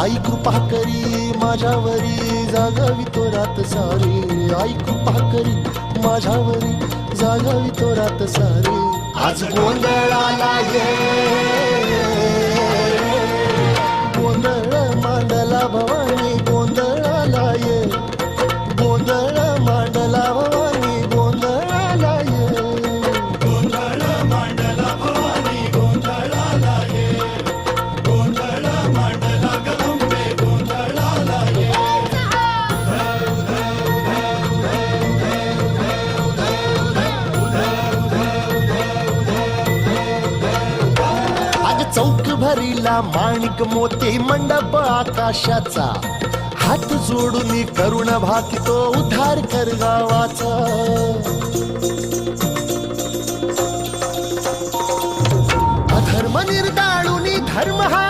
आई कृपा करी माझ्यावरी जागावी तो रात सारी आई कृपा करी माझ्यावरी जागावी तो रात सारी आज गोंधळाला ये गोंधळ मांडला भवानी गोंधळाला ये गोंधळ मांडला भवानी गोंधळाला ये गोंधळ मांडला भवानी गोंधळाला ये गोंधळ मांडला गंबे गोंधळाला ये आज चौक भरीला माणिक मोती मंडप आकाशाचा हात जोडून करुण भाकितो उद्धार कर गावाचा अधर्म निर्दाळून धर्म हा